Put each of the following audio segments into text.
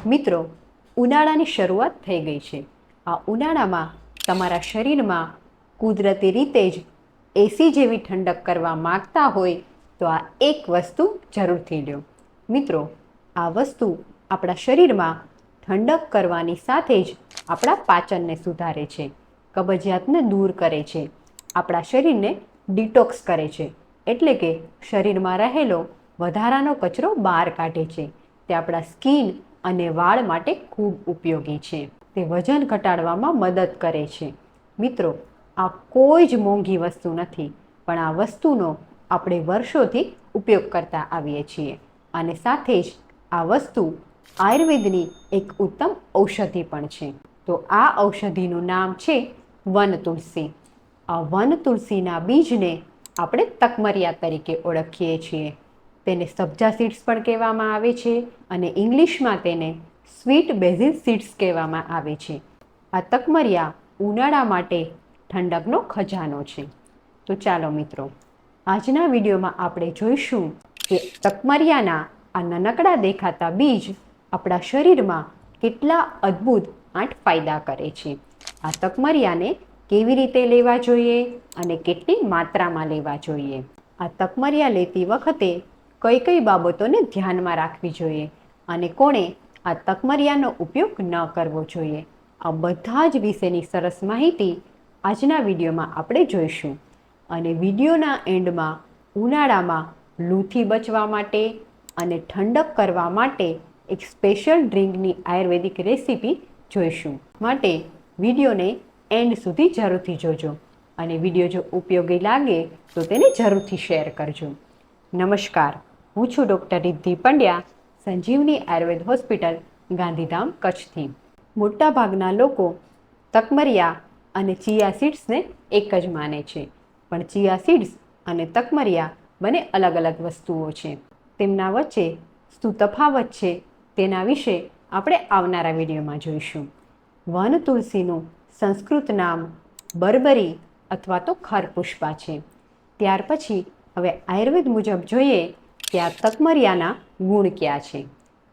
મિત્રો, ઉનાળાની શરૂઆત થઈ ગઈ છે. આ ઉનાળામાં તમારા શરીરમાં કુદરતી રીતે જ એસી જેવી ઠંડક કરવા માગતા હોય તો આ એક વસ્તુ જરૂરથી લો. મિત્રો, આ વસ્તુ આપણા શરીરમાં ઠંડક કરવાની સાથે જ આપણા પાચનને સુધારે છે, કબજિયાતને દૂર કરે છે, આપણા શરીરને ડિટોક્સ કરે છે, એટલે કે શરીરમાં રહેલો વધારાનો કચરો બહાર કાઢે છે. તે આપણા સ્કિન અને વાળ માટે ખૂબ ઉપયોગી છે. તે વજન ઘટાડવામાં મદદ કરે છે. મિત્રો, આ કોઈ જ મોંઘી વસ્તુ નથી, પણ આ વસ્તુનો આપણે વર્ષોથી ઉપયોગ કરતા આવીએ છીએ અને સાથે જ આ વસ્તુ આયુર્વેદની એક ઉત્તમ ઔષધિ પણ છે. તો આ ઔષધિનું નામ છે વન તુલસી. આ વન તુલસીના બીજને આપણે તકમરિયા તરીકે ઓળખીએ છીએ. તેને સબ્જા સીડ્સ પણ કહેવામાં આવે છે અને ઇંગ્લિશમાં તેને સ્વીટ બેઝિલ સીડ્સ કહેવામાં આવે છે. આ તકમરિયા ઉનાળા માટે ઠંડકનો ખજાનો છે. તો ચાલો મિત્રો, આજના વિડીયોમાં આપણે જોઈશું કે તકમરિયાના આ નાનકડા દેખાતા બીજ આપણા શરીરમાં કેટલા અદ્ભુત 8 ફાયદા કરે છે. આ તકમરિયાને કેવી રીતે લેવા જોઈએ અને કેટલી માત્રામાં લેવા જોઈએ. આ તકમરિયા લેતી વખતે કઈ કઈ બાબતોને ધ્યાનમાં રાખવી જોઈએ અને કોણે આ તકમરિયાનો ઉપયોગ ન કરવો જોઈએ, આ બધા જ વિશેની સરસ માહિતી આજના વિડીયોમાં આપણે જોઈશું. અને વિડીયોના એન્ડમાં ઉનાળામાં લૂથી બચવા માટે અને ઠંડક કરવા માટે એક સ્પેશિયલ ડ્રિંકની આયુર્વેદિક રેસીપી જોઈશું. માટે વિડીયોને એન્ડ સુધી જરૂરથી જોજો અને વિડીયો જો ઉપયોગી લાગે તો તેને જરૂરથી શેર કરજો. નમસ્કાર, હું છું ડૉક્ટર રિદ્ધિ પંડ્યા, સંજીવની આયુર્વેદ હોસ્પિટલ, ગાંધીધામ, કચ્છથી. મોટાભાગના લોકો તકમરિયા અને ચિયા સીડ્સને એક જ માને છે, પણ ચિયા સીડ્સ અને તકમરિયા બંને અલગ અલગ વસ્તુઓ છે. તેમના વચ્ચે શું તફાવત છે તેના વિશે આપણે આવનારા વિડીયોમાં જોઈશું. વન તુલસીનું સંસ્કૃત નામ બર્બરી અથવા તો ખરપુષ્પા છે. ત્યાર પછી હવે આયુર્વેદ મુજબ જોઈએ કે આ તકમરિયાના ગુણ કયા છે.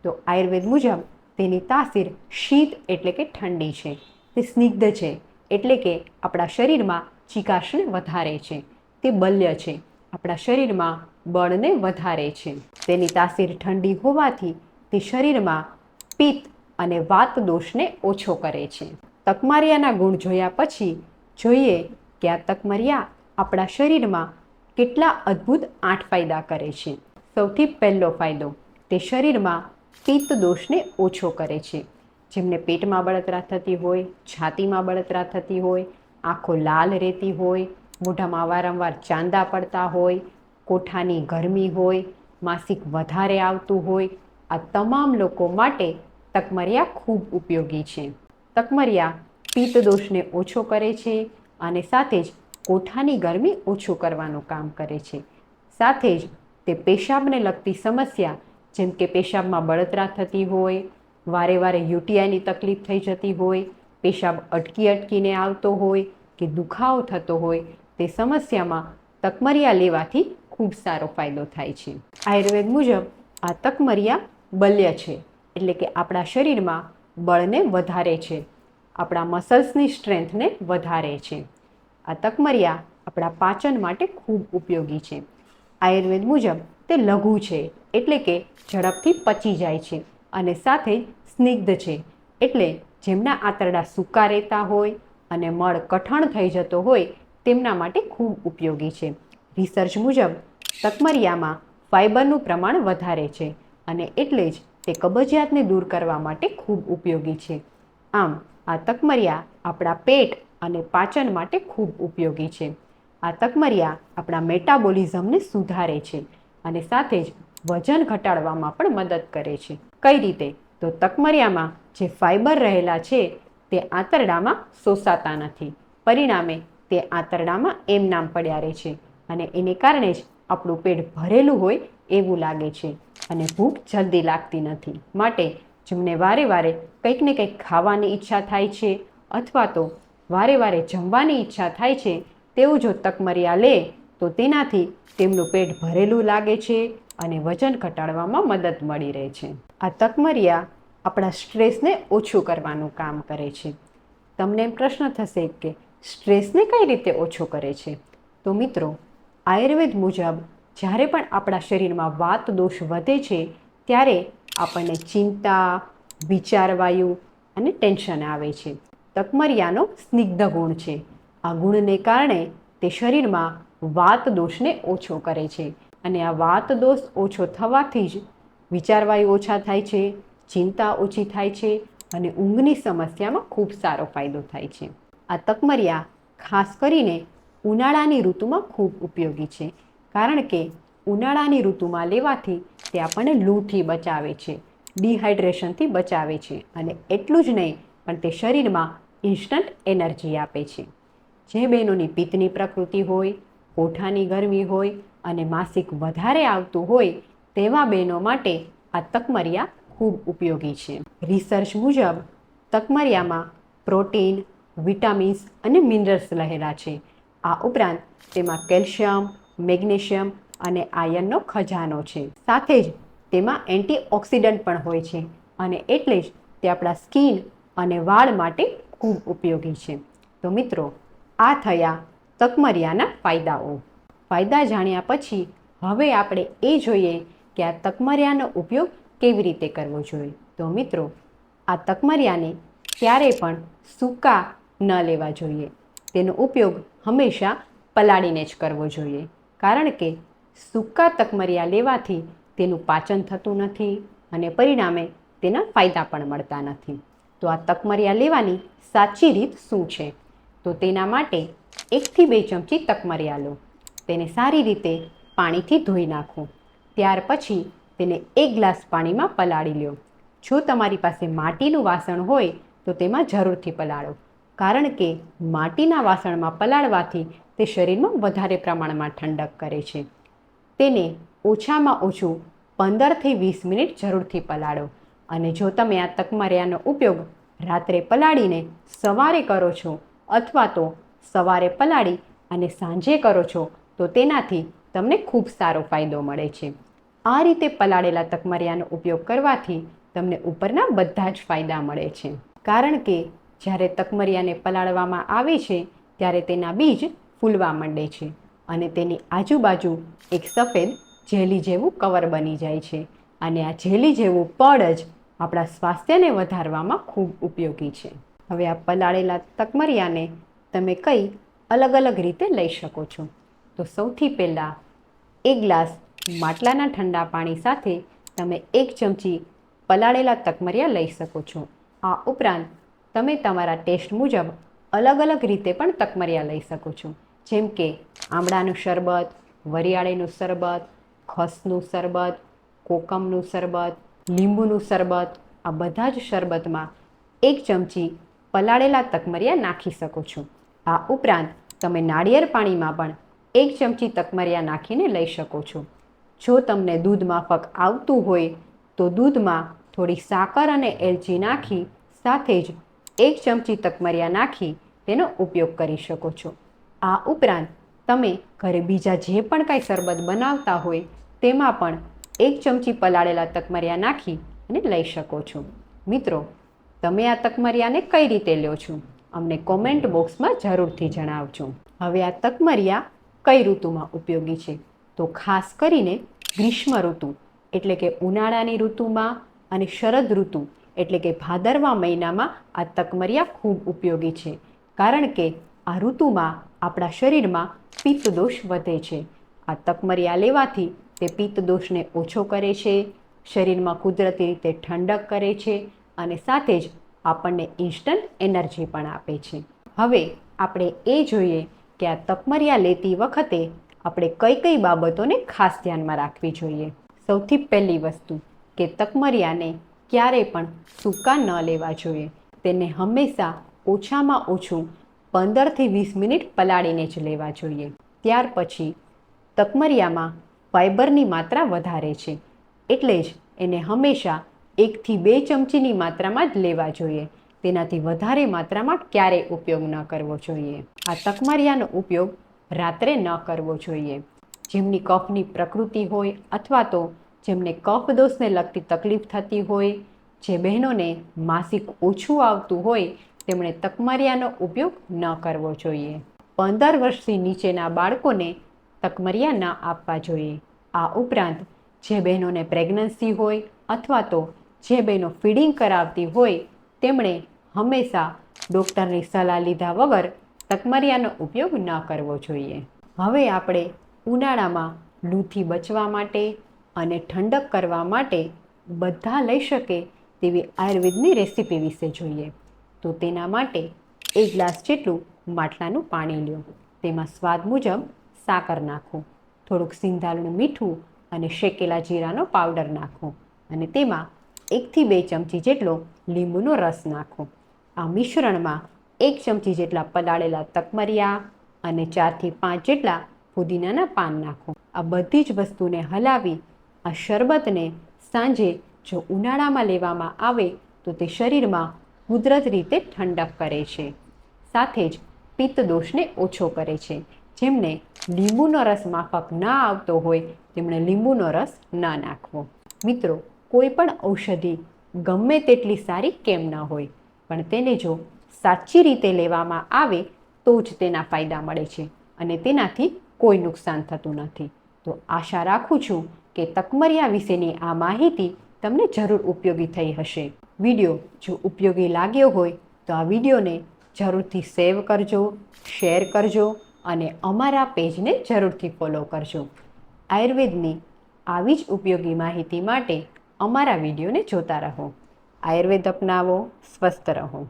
તો આયુર્વેદ મુજબ તેની તાસીર શીત એટલે કે ઠંડી છે. તે સ્નિગ્ધ છે એટલે કે આપણા શરીરમાં ચિકાશને વધારે છે. તે બલ્ય છે, આપણા શરીરમાં બળને વધારે છે. તેની તાસીર ઠંડી હોવાથી તે શરીરમાં પિત્ત અને વાત દોષને ઓછો કરે છે. તકમરિયાના ગુણ જોયા પછી જોઈએ કે આ તકમરિયા આપણા શરીરમાં કેટલા અદ્ભુત 8 ફાયદા કરે છે. સૌથી પહેલો ફાયદો, તે શરીરમાં પિત્ત દોષને ઓછો કરે છે. જેમને પેટમાં બળતરા થતી હોય, છાતીમાં બળતરા થતી હોય, આંખો લાલ રહેતી હોય, મોઢામાં વારંવાર ચાંદા પડતા હોય, કોઠાની ગરમી હોય, માસિક વધારે આવતું હોય, આ તમામ લોકો માટે તકમરિયા ખૂબ ઉપયોગી છે. તકમરિયા પિત્ત દોષને ઓછો કરે છે અને સાથે જ કોઠાની ગરમી ઓછું કરવાનું કામ કરે છે. સાથે જ તે પેશાબને લગતી સમસ્યા, જેમ કે પેશાબમાં બળતરા થતી હોય, વારે વારે યુટીઆઈની તકલીફ થઈ જતી હોય, પેશાબ અટકીને આવતો હોય કે દુખાવો થતો હોય, તે સમસ્યામાં તકમરિયા લેવાથી ખૂબ સારો ફાયદો થાય છે. આયુર્વેદ મુજબ આ તકમરિયા બલ્ય છે એટલે કે આપણા શરીરમાં બળને વધારે છે, આપણા મસલ્સની સ્ટ્રેન્થને વધારે છે. આ તકમરિયા આપણા પાચન માટે ખૂબ ઉપયોગી છે. આયુર્વેદ મુજબ તે લઘુ છે એટલે કે ઝડપથી પચી જાય છે અને સાથે સ્નિગ્ધ છે એટલે જેમના આંતરડા સૂકા રહેતા હોય અને મળ કઠણ થઈ જતો હોય તેમના માટે ખૂબ ઉપયોગી છે. રિસર્ચ મુજબ તકમરિયામાં ફાઇબરનું પ્રમાણ વધારે છે અને એટલે જ તે કબજિયાતને દૂર કરવા માટે ખૂબ ઉપયોગી છે. આમ આ તકમરિયા આપણા પેટ અને પાચન માટે ખૂબ ઉપયોગી છે. આ તકમરિયા આપણા મેટાબોલિઝમને સુધારે છે અને સાથે જ વજન ઘટાડવામાં પણ મદદ કરે છે. કઈ રીતે? તો તકમરિયામાં જે ફાઇબર રહેલા છે તે આંતરડામાં શોષાતા નથી, પરિણામે તે આંતરડામાં એમ નામ પડ્યા રહે છે અને એને કારણે જ આપણું પેટ ભરેલું હોય એવું લાગે છે અને ભૂખ જલ્દી લાગતી નથી. માટે જેમને વારે વારે કંઈક ને કંઈક ખાવાની ઈચ્છા થાય છે અથવા તો વારે વારે જમવાની ઈચ્છા થાય છે, તેવું જો તકમરિયા લે તો તેનાથી તેમનું પેટ ભરેલું લાગે છે અને વજન ઘટાડવામાં મદદ મળી રહે છે. આ તકમરિયા આપણા સ્ટ્રેસને ઓછું કરવાનું કામ કરે છે. તમને એમ પ્રશ્ન થશે કે સ્ટ્રેસને કઈ રીતે ઓછો કરે છે? તો મિત્રો, આયુર્વેદ મુજબ જ્યારે પણ આપણા શરીરમાં વાત દોષ વધે છે ત્યારે આપણને ચિંતા, વિચારવાયુ અને ટેન્શન આવે છે. તકમરિયાનો સ્નિગ્ધ ગુણ છે. આ ગુણને કારણે તે શરીરમાં વાત દોષને ઓછો કરે છે અને આ વાત દોષ ઓછો થવાથી જ વિચારવાયુ ઓછા થાય છે, ચિંતા ઓછી થાય છે અને ઊંઘની સમસ્યામાં ખૂબ સારો ફાયદો થાય છે. આ તકમરિયા ખાસ કરીને ઉનાળાની ઋતુમાં ખૂબ ઉપયોગી છે, કારણ કે ઉનાળાની ઋતુમાં લેવાથી તે આપણને લૂથી બચાવે છે, ડિહાઇડ્રેશનથી બચાવે છે અને એટલું જ નહીં પણ તે શરીરમાં ઇન્સ્ટન્ટ એનર્જી આપે છે. જે બહેનોની પિત્તની પ્રકૃતિ હોય, કોઠાની ગરમી હોય અને માસિક વધારે આવતું હોય તેવા બહેનો માટે આ તકમરિયા ખૂબ ઉપયોગી છે. રિસર્ચ મુજબ તકમરિયામાં પ્રોટીન, વિટામિન્સ અને મિનરલ્સ રહેલા છે. આ ઉપરાંત તેમાં કેલ્શિયમ, મેગ્નેશિયમ અને આયર્નનો ખજાનો છે. સાથે જ તેમાં એન્ટીઓક્સિડન્ટ પણ હોય છે અને એટલે જ તે આપણા સ્કિન અને વાળ માટે ખૂબ ઉપયોગી છે. તો મિત્રો, આ થયા તકમરિયાના ફાયદાઓ. ફાયદા જાણ્યા પછી હવે આપણે એ જોઈએ કે આ તકમરિયાનો ઉપયોગ કેવી રીતે કરવો જોઈએ. તો મિત્રો, આ તકમરિયાને ક્યારેય પણ સૂકા ન લેવા જોઈએ. તેનો ઉપયોગ હંમેશા પલાળીને જ કરવો જોઈએ, કારણ કે સૂકા તકમરિયા લેવાથી તેનું પાચન થતું નથી અને પરિણામે તેના ફાયદા પણ મળતા નથી. તો આ તકમરિયા લેવાની સાચી રીત શું છે? તો તેના માટે 1 થી 2 ચમચી તકમરિયા લો. તેને સારી રીતે પાણીથી ધોઈ નાખો. ત્યાર પછી તેને 1 ગ્લાસ પાણીમાં પલાળી લો. જો તમારી પાસે માટીનું વાસણ હોય તો તેમાં જરૂરથી પલાળો, કારણ કે માટીના વાસણમાં પલાળવાથી તે શરીરમાં વધારે પ્રમાણમાં ઠંડક કરે છે. તેને ઓછામાં ઓછું 15 થી 20 મિનિટ જરૂરથી પલાળો. અને જો તમે આ તકમરિયાનો ઉપયોગ રાત્રે પલાળીને સવારે કરો છો અથવા તો સવારે પલાળી અને સાંજે કરો છો તો તેનાથી તમને ખૂબ સારો ફાયદો મળે છે. આ રીતે પલાળેલા તકમરિયાનો ઉપયોગ કરવાથી તમને ઉપરના બધા જ ફાયદા મળે છે, કારણ કે જ્યારે તકમરિયાને પલાળવામાં આવે છે ત્યારે તેના બીજ ફૂલવા માંડે છે અને તેની આજુબાજુ એક સફેદ જેલી જેવું કવર બની જાય છે અને આ જેલી જેવું પડ જ આપણા સ્વાસ્થ્યને વધારવામાં ખૂબ ઉપયોગી છે. હવે આ પલાળેલા તકમરિયાને તમે કઈ અલગ અલગ રીતે લઈ શકો છો. તો સૌથી પહેલાં 1 ગ્લાસ માટલાના ઠંડા પાણી સાથે તમે 1 ચમચી પલાળેલા તકમરિયા લઈ શકો છો. આ ઉપરાંત તમે તમારા ટેસ્ટ મુજબ અલગ અલગ રીતે પણ તકમરિયા લઈ શકો છો, જેમ કે આમળાનું શરબત, વરિયાળીનું શરબત, ખસનું શરબત, કોકમનું શરબત, લીંબુનું શરબત. આ બધા જ શરબતમાં 1 ચમચી પલાળેલા તકમરિયા નાખી શકો છો. આ ઉપરાંત તમે નાળિયેર પાણીમાં પણ 1 ચમચી તકમરિયા નાખીને લઈ શકો છો. જો તમને દૂધ માફક આવતું હોય તો દૂધમાં થોડી સાકર અને એલચી નાખી સાથે જ 1 ચમચી તકમરિયા નાખી તેનો ઉપયોગ કરી શકો છો. આ ઉપરાંત તમે ઘરે બીજા જે પણ કાંઈ શરબત બનાવતા હોય તેમાં પણ 1 ચમચી પલાળેલા તકમરિયા નાખી અને લઈ શકો છો. મિત્રો, તમે આ તકમરિયાને કઈ રીતે લ્યો છો? અમને કોમેન્ટ બોક્સમાં જરૂરથી જણાવજો. હવે આ તકમરિયા કઈ ઋતુમાં ઉપયોગી છે? તો ખાસ કરીને ગ્રીષ્મ ઋતુ એટલે કે ઉનાળાની ઋતુમાં અને શરદ ઋતુ એટલે કે ભાદરવા મહિનામાં આ તકમરિયા ખૂબ ઉપયોગી છે, કારણ કે આ ઋતુમાં આપણા શરીરમાં પિત્ત દોષ વધે છે. આ તકમરિયા લેવાથી તે પિત્ત દોષને ઓછો કરે છે, શરીરમાં કુદરતી રીતે ઠંડક કરે છે અને સાથે જ આપણને ઇન્સ્ટન્ટ એનર્જી પણ આપે છે. હવે આપણે એ જોઈએ કે આ તકમરિયા લેતી વખતે આપણે કઈ કઈ બાબતોને ખાસ ધ્યાનમાં રાખવી જોઈએ. સૌથી પહેલી વસ્તુ કે તકમરિયાને ક્યારેય પણ સૂકા ન લેવા જોઈએ. તેને હંમેશા ઓછામાં ઓછું 15 થી 20 મિનિટ પલાળીને જ લેવા જોઈએ. ત્યાર પછી તકમરિયામાં ફાઇબરની માત્રા વધારે છે, એટલે જ એને હંમેશા 1 થી 2 ચમચીની માત્રામાં જ લેવા જોઈએ. તેનાથી વધારે માત્રામાં ક્યારેય ઉપયોગ ન કરવો જોઈએ. આ તકમરિયાનો ઉપયોગ રાત્રે ન કરવો જોઈએ. જેમની કફની પ્રકૃતિ હોય અથવા તો જેમને કફ દોષને લગતી તકલીફ થતી હોય, જે બહેનોને માસિક ઓછું આવતું હોય તેમણે તકમરિયાનો ઉપયોગ ન કરવો જોઈએ. 15 વર્ષથી નીચેના બાળકોને તકમરિયા ન આપવા જોઈએ. આ ઉપરાંત જે બહેનોને પ્રેગ્નન્સી હોય અથવા તો જે બહેનો ફીડિંગ કરાવતી હોય તેમણે હંમેશા ડૉક્ટરની સલાહ લીધા વગર તકમરિયાનો ઉપયોગ ન કરવો જોઈએ. હવે આપણે ઉનાળામાં લૂથી બચવા માટે અને ઠંડક કરવા માટે બધા લઈ શકે તેવી આયુર્વેદની રેસીપી વિશે જોઈએ. તો તેના માટે 1 ગ્લાસ જેટલું માટલાનું પાણી લો. તેમાં સ્વાદ મુજબ સાકર નાખો, થોડુંક સિંધાલું મીઠું અને શેકેલા જીરાનો પાવડર નાખો અને તેમાં 1 થી 2 ચમચી જેટલો લીંબુનો રસ નાખો. આ મિશ્રણમાં 1 ચમચી જેટલા પલાળેલા તકમરિયા અને 4 થી 5 જેટલા પુદીનાના પાન નાખો. આ બધી જ વસ્તુને હલાવી આ શરબતને સાંજે જો ઉનાળામાં લેવામાં આવે તો તે શરીરમાં કુદરત રીતે ઠંડક કરે છે. સાથે જ પિત્ત દોષને ઓછો કરે છે. જેમને લીંબુનો રસ માફક ના આવતો હોય તેમણે લીંબુનો રસ ન નાખવો. મિત્રો, કોઈ પણ ઔષધિ ગમે તેટલી સારી કેમ ન હોય પણ તેને જો સાચી રીતે લેવામાં આવે તો જ તેના ફાયદા મળે છે અને તેનાથી કોઈ નુકસાન થતું નથી. તો આશા રાખું છું કે તકમરિયા વિશેની આ માહિતી તમને જરૂર ઉપયોગી થઈ હશે. વિડીયો જો ઉપયોગી લાગ્યો હોય તો આ વિડીયોને જરૂરથી સેવ કરજો, શેર કરજો અને અમારા પેજને જરૂરથી ફોલો કરજો. આયુર્વેદની આવી જ ઉપયોગી માહિતી માટે અમારા વિડીયોને જોતા રહો. આયુર્વેદ અપનાવો, સ્વસ્થ રહો.